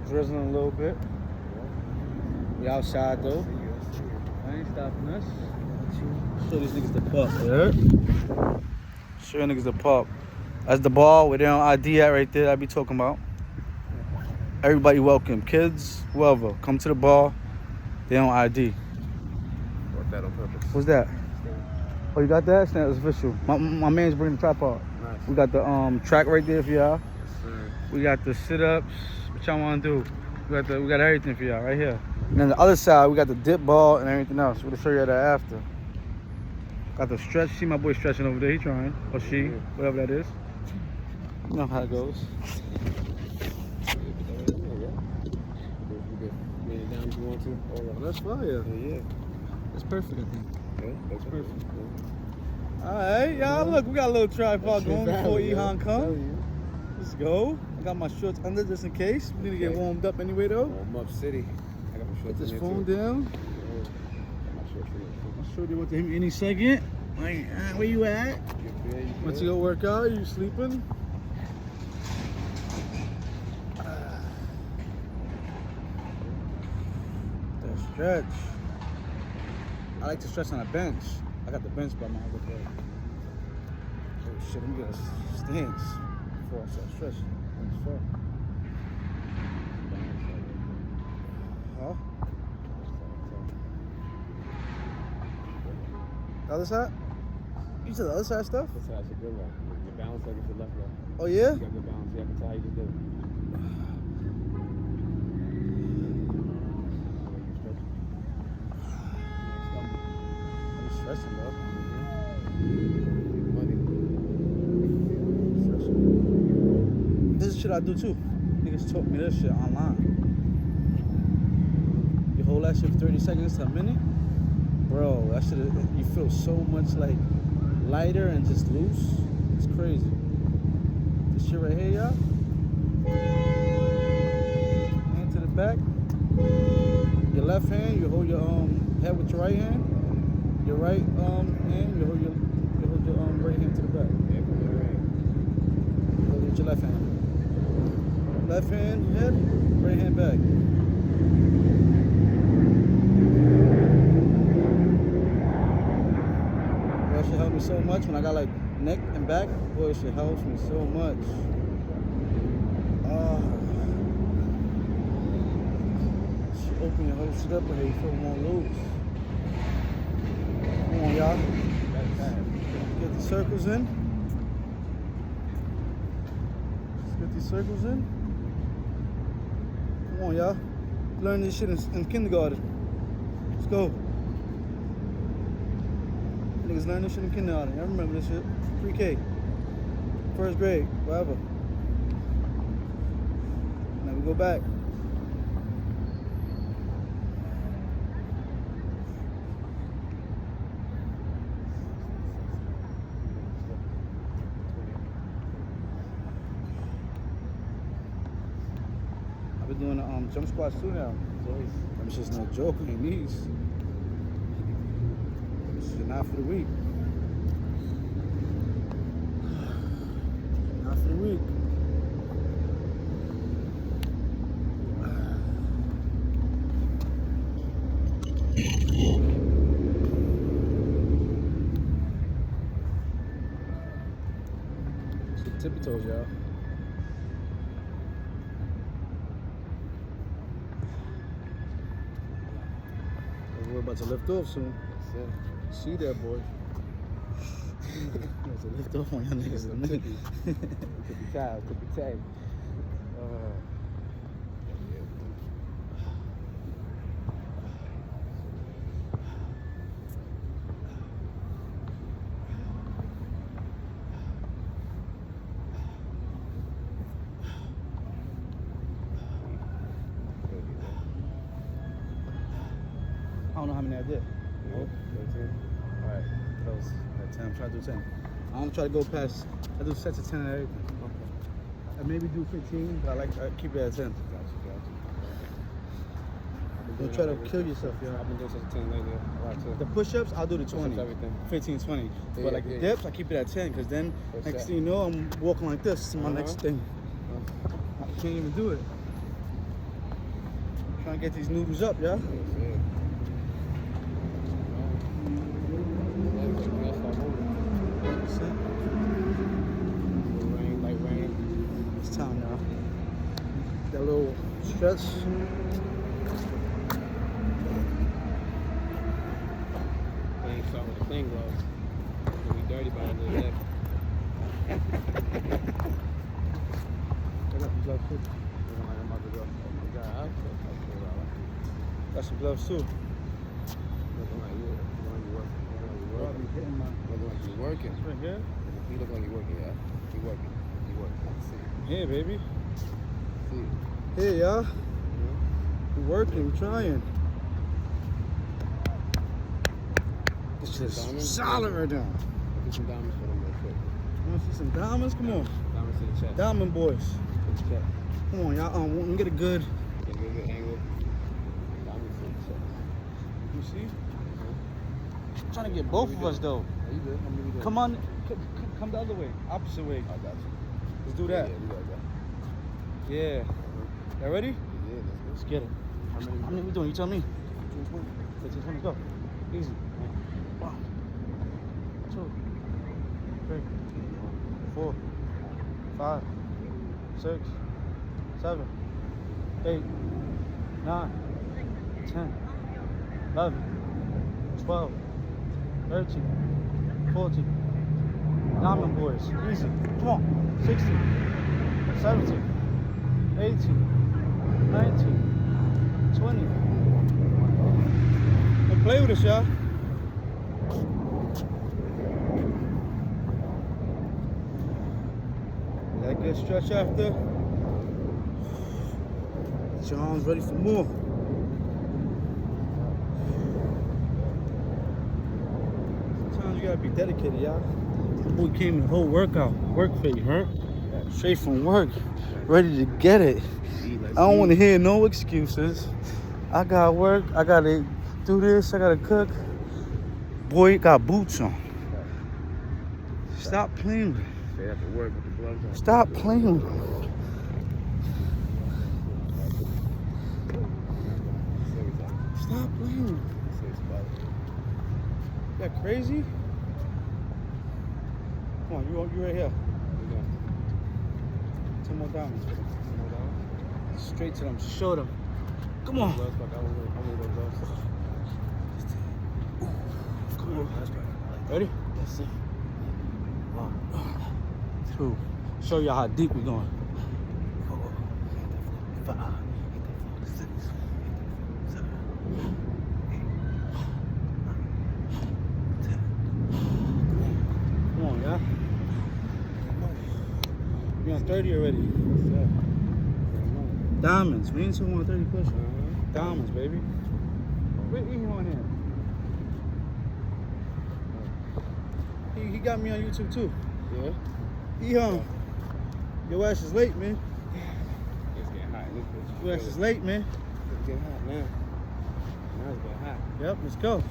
drizzling a little bit. We outside though. I ain't stopping us. Show these niggas the pup. Show niggas the pup. That's the bar where they on ID at right there. I be talking about. Everybody welcome. Kids, whoever. Come to the bar. They on ID. Bought that on purpose. What's that? Oh, you got that? Snap, it's official. My man's bringing the tripod. Nice. We got the track right there for y'all. Yes, sir. We got the sit-ups. What y'all want to do? We got everything for y'all right here. And then the other side, we got the dip ball and everything else. We'll show you that after. Got the stretch. See my boy stretching over there. He trying. Or she. Whatever that is. You know how it goes. If you want to. Oh, that's fire. Yeah. That's perfect, I think. Yeah, that's perfect. All right, y'all. Look, we got a little tripod going before Ehan comes. Let's go. I got my shorts under just in case. We need to get warmed up anyway, though. Warm up city. I got my shorts. Put this phone down. I'll show you what to him any second. Where you at? Went to go work out? You sleeping? The stretch. I like to stretch on a bench. I got the bench by my other bed. Oh shit, let me get a stance before I start stretching. Huh? The other side? You said the other side stuff? This side's a good one. The balance like it's the left leg. Oh yeah? You got good balance. Yeah, I can tell how you just did it. I'm stretching, bro. Money. This is shit I do too. Niggas taught me this shit online. You hold that shit for 30 seconds to a minute. Bro, that shit, you feel so much like lighter and just loose. It's crazy. This shit right here, y'all. Hand to the back. Your left hand, you hold your head with your right hand. Your right hand, you hold your right hand to the back. Hold it with your left hand. Left hand, head, right hand back. That shit helped me so much when I got like neck and back. Boy, it shit helps me so much. Shit open your whole shit up and you feel more loose. Come on, y'all. Get the circles in. Let's get these circles in. Come on, y'all. Learn this shit in kindergarten. Let's go. Niggas learn this shit in kindergarten. I remember this shit. 3K. First grade. Whatever. Now we go back. I've been doing jump squats too now. I'm just no joke on these. This is not for the weak. Not for the weak. So tippy toes, y'all. We're about to lift off soon. See that, boy. About to lift off on y'all niggas in a minute. Could be tired. Could be tight. I don't know how many I did. Nope. 13. Alright, close. At 10. I'm trying to do 10. I don't try to go past. I do sets of 10 and everything. Okay. I maybe do 15, but I keep it at 10. Gotcha. Don't try to kill yourself, yo. I've been doing sets of 10 lately. A lot too. The push-ups, I'll do the 20. Push-ups, everything. 15, 20. Yeah, But like the yeah. dips, I keep it at 10, because then First next set. thing you know, I'm walking like this to my next thing. I can't even do it. Trying to get these noodles up, y'all. That's it. That's it. Rain, light rain. It's time now. That little stretch. Clean, start with the clean gloves. It'll be dirty by the end of the day. I got some gloves too. I'm about to go. Oh my God. Got some gloves too. Looking like you. Looking like you're working. Looking like you're working. Right here. You look like you're working, yeah. You working. You working. See. Here, baby. See. Here, y'all. Mm-hmm. We working, we trying. This is Diamonds? solid right now. Get some diamonds for them real quick. You want to see some diamonds? Come on. Diamonds to the chest. Diamond boys. To the chest. Come on, y'all. Let me get a good. Get a good angle. Diamonds to the chest. You see? I'm trying to get both of us though. Are you good? How many we doing? Come on, come the other way, opposite way. I got you. Let's do that. Yeah, we got that. Yeah. Y'all ready? Yeah, Let's get it. How many we doing? You tell me. 15, 20, go. Easy. 1, 2, 3, 4, 5, 6, 7, 8, 9, 10, 11, 12, 13, 14. Diamond boys. Easy. Come on. 16, 17, 18, 19, 20. Don't play with us, y'all. That good stretch after. Get your arms ready for more. Sometimes you gotta be dedicated, y'all. The boy came in the whole workout. Work for you, huh? Straight from work. Ready to get it. I don't want to hear no excuses. I got work. I gotta do this. I gotta cook. Boy got boots on. Stop playing with it. They have to work with the gloves on. Stop playing with it. Stop playing with it. That crazy? Come on, you right here. 10 more diamonds. Straight to them. Show them. Come on. Come on. Ready? Yes, sir. 1, 2. Show y'all how deep we going. 4, 5, 6, 7, 8, 9, 10. Come on, y'all. We on 30 already. Diamonds. We ain't talking about 30 push. Diamonds, baby. Where he on here? He got me on YouTube too. Yeah? Your ass is late, man. It's getting hot in this bitch. Your ass is late, man. It's getting hot now. Now it's getting hot. Yep, let's go.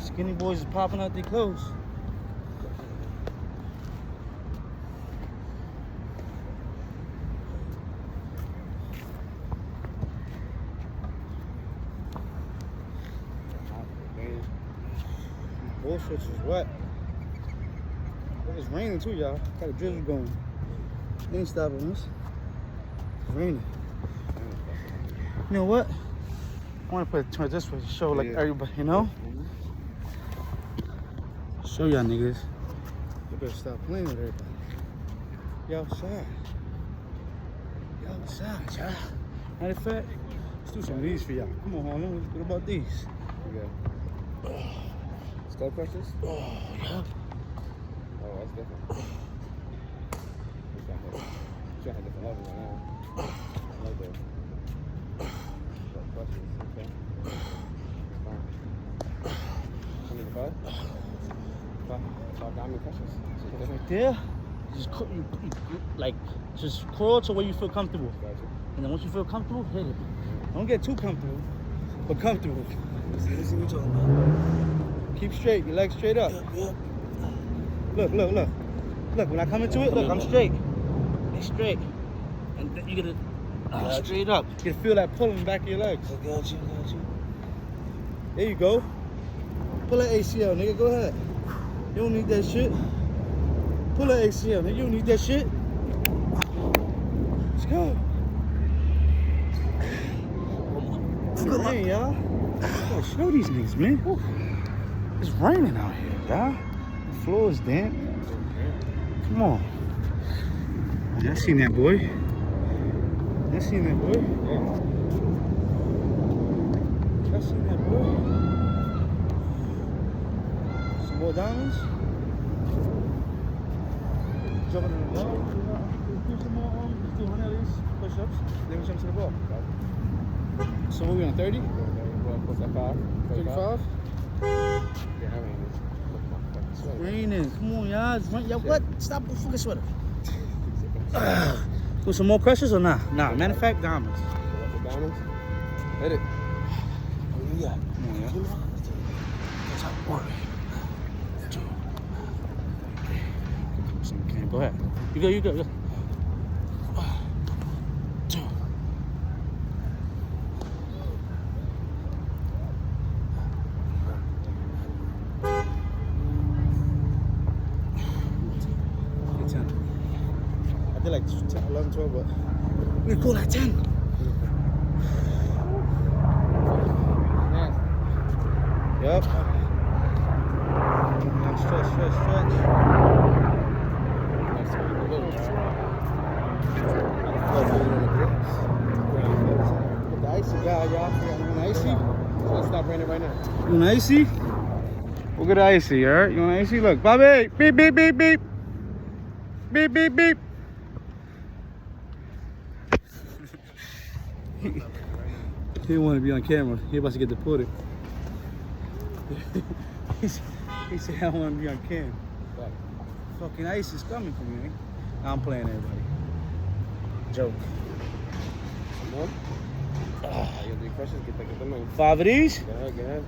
Skinny boys is popping out their clothes. Bullshit is wet. It's raining too, y'all. Got a drizzle going. It ain't stopping us. It's raining. You know what? I want to put it towards this way to show like everybody, you know? Show y'all niggas. You better stop playing with everybody. You outside. You outside, y'all. Matter of fact, let's do some of these for y'all. Come on, Harlem. What about these? Skull crushers? Oh, yeah. Oh, that's different. You got a different level right now. I like those. Skull crushers, okay. It's fine. How many, 5? 5 diamond crushers. Right there. Just crawl to where you feel comfortable. Gotcha. And then once you feel comfortable, hit it. Don't get too comfortable, but comfortable. Let's see what you're talking about. Keep straight, your legs straight up. Yep. Look. Look, when I come into it, look, I'm straight. It's straight. And then you gotta Straight up. You can feel that pull in the back of your legs. I got you. There you go. Pull that ACL, nigga. Go ahead. You don't need that shit. Pull that ACL, nigga. You don't need that shit. Let's go. It's rain, y'all. Yo, show these niggas, man. It's raining out here, y'all. The floor is damp. Come on. I seen that boy. I seen that boy. I seen that boy. Some more diamonds. Jumping in the ball. Do some more, let's do 100 of these push-ups. Then we jump to the ball. So what we on 30? What's that, 5? 35? Yeah, It's raining. Come on, y'all. It's raining. Y'all, what? Stop the fucking sweater. Do some more crushes or nah? Nah, matter of fact, diamonds. Diamonds? Hit it. What do you got? Come on, y'all. Okay, go ahead. You go. I did like 10, 11, 12, but we're gonna go like 10. Yep. Stretch. The icy guy, y'all. You want icy? Let's stop raining right now. You want icy? We'll get icy, alright? You want icy? Look, Bobby! Beep, beep, beep, beep. Beep, beep, beep. He didn't want to be on camera. He about to get deported. he said, I don't want to be on camera. Fucking ice is coming for me, man. I'm playing everybody. Joke. Come on. You gotta do crushes, get them in. 5 of these? Go ahead.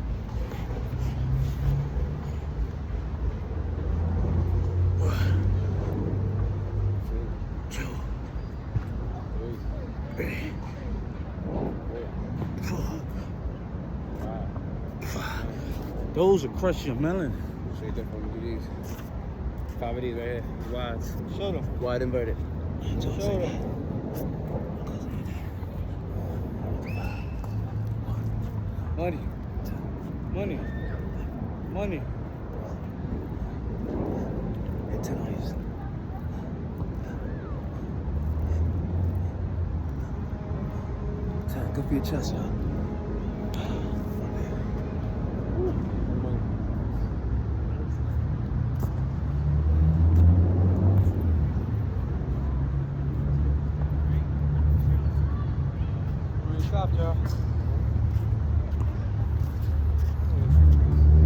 Those are crush your melon. Show you different. Do these. 5 of these right here. Wides. Show them. Wide inverted. Show them. Money. Get 10 of these. Good for your chest, y'all.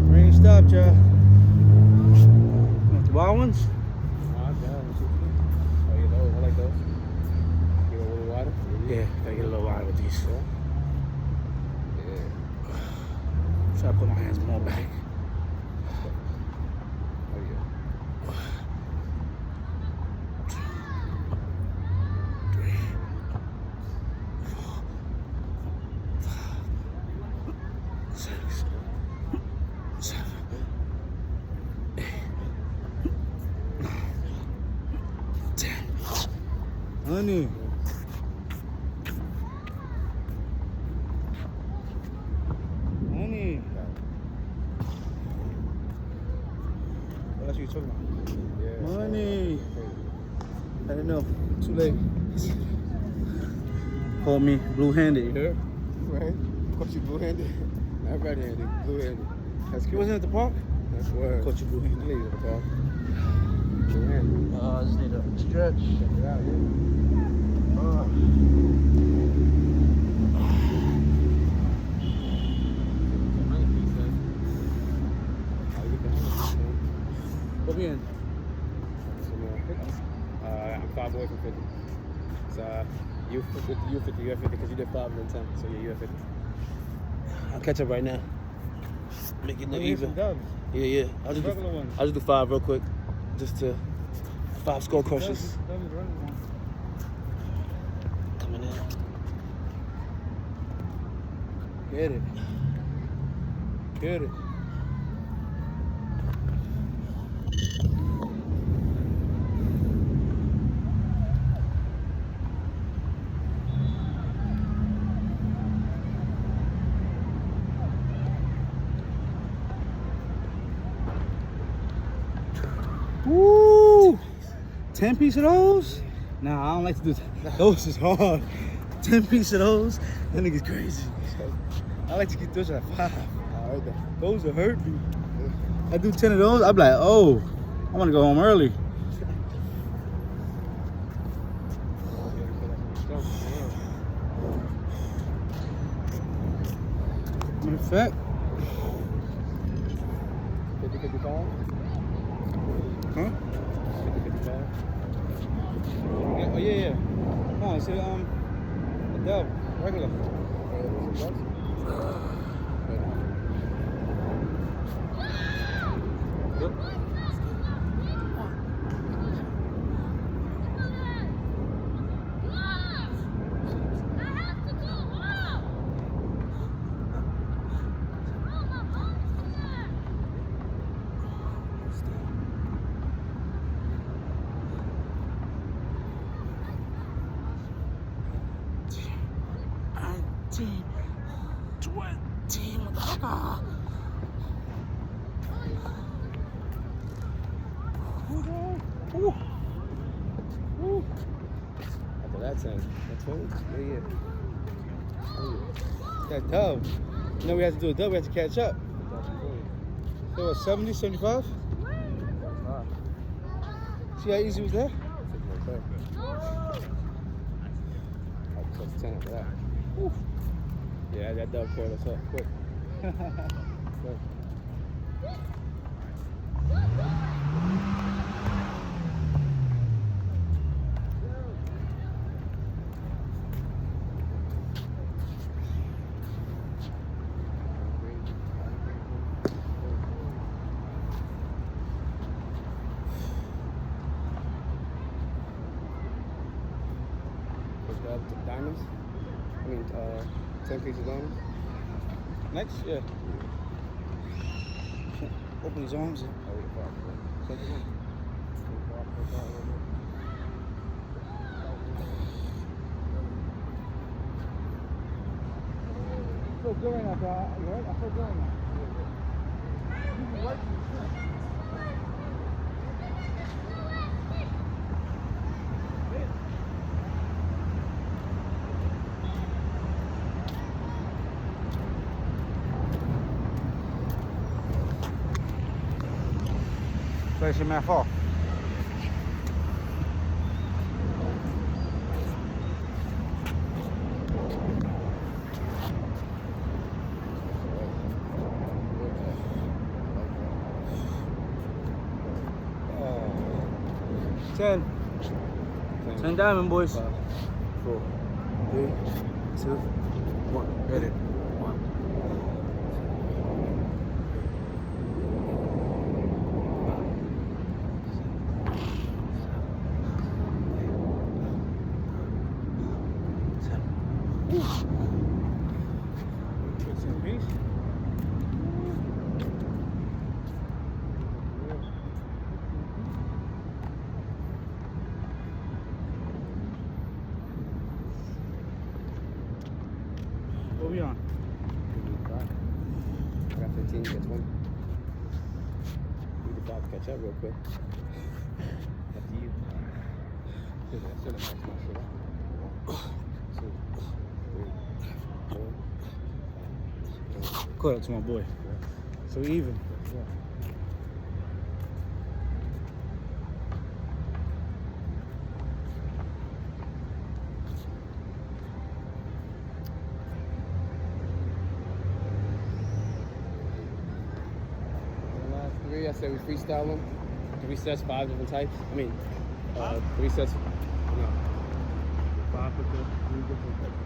Rain stopped, y'all. Want the wild ones? I like those. Get a little wider? Yeah, gotta get a little wide with these. Yeah. Try to put my hands more back. Oh, yeah. 3, 4, 5, 6, 7, 8, 9, 10. Honey. What else are you talking about? Yeah. Money. I didn't know. Too late. Call me blue-handed, you heard? Right? Caught you blue-handed. Not right-handed, blue-handed. That's You good. wasn't at the park? That's word. Caught you blue-handed. You at the park. Blue-handed. I just need a stretch. Check it out, yeah. What we in? I'm 5 away from 50. So you 50, you 50, you have 50 because you did 5 and then 10. So yeah, you have 50. I'll catch up right now. Make it look even. Yeah. I'll just do 5 real quick. Just to 5 skull crushes. Coming in. Get it. Get it. Woo! 10 piece of those? Nah, I don't like to do that. Those is hard. 10 piece of those? That nigga's crazy. I like to get those at 5. Those will hurt me. I do 10 of those, I'm like, oh, I want to go home early. Matter of fact, 50, 55? huh? 50, 55? Yeah, oh, yeah. Come on, see, a dub, regular. Yep. After that 10, that's 20. Yeah. That dub. You know we have to do a dub, we have to catch up. So what, 70, 75? See how easy was that? That's 10 after that. Yeah, that dub caught us up quick. Quick. Diamonds? I mean, 10 pieces of diamonds? Next? Yeah. Open his arms. I feel good right now, bro. You right? I feel good right now. You can work Finish your math off. Ten. 10 diamond, boys. 5, 4, 3, 2, 1. Get it. 1. What we on? I got 15, you get 20. We could about to catch up real quick. Up to you. I should have maxed my shit out. 2, 3, 4, 5, Caught up to my boy. So even. yeah. I said we freestyle them. 3 sets, 5 different types. I mean, 3 sets. No. 5 with the 3 different types.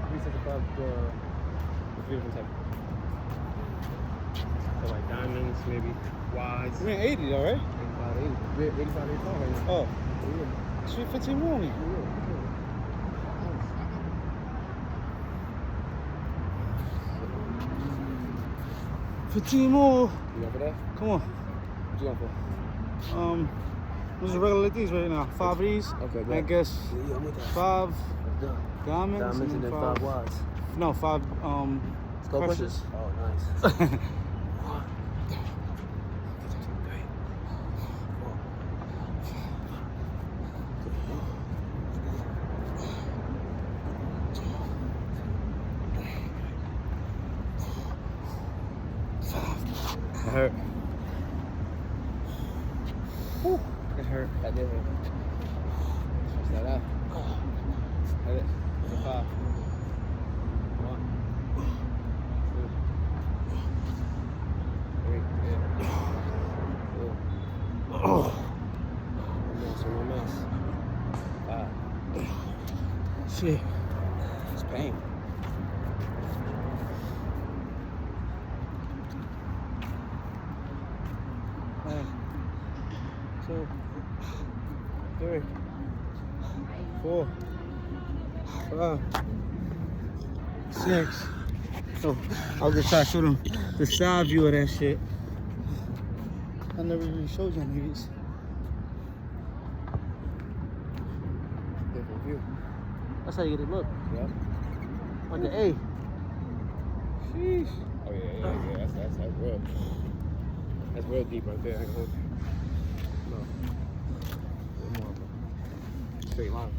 3 sets of 5 with 3 different types. So like diamonds, maybe wides. We in 80 though, right? 85, 80. We're 85, 85 right now. Oh. 315 more only. Yeah. 15 more. You going for that? Come on. What you going for? This is regular like these right now. 5 of these. Okay, I guess Yeah, I'm with that. 5 Done. diamonds, Diamonds and then 5 wides. No, 5 Skull crushes. crushes? Oh, nice. It hurt. Whew. It hurt. That did hurt. Stretch that out. Hit it. It's a 5. 1, 2, 3. Yeah. 4. Oh. One mess. 5. Shit. It's pain. One, 2, 3, 4, 5, 6. So I was just trying to show them the side view of that shit. I never even showed y'all niggas. Different view. That's how you get it look. Yeah. On the A. Sheesh. Oh yeah. That's real. That's real deep right there. I can hold you. No. More of a straight line.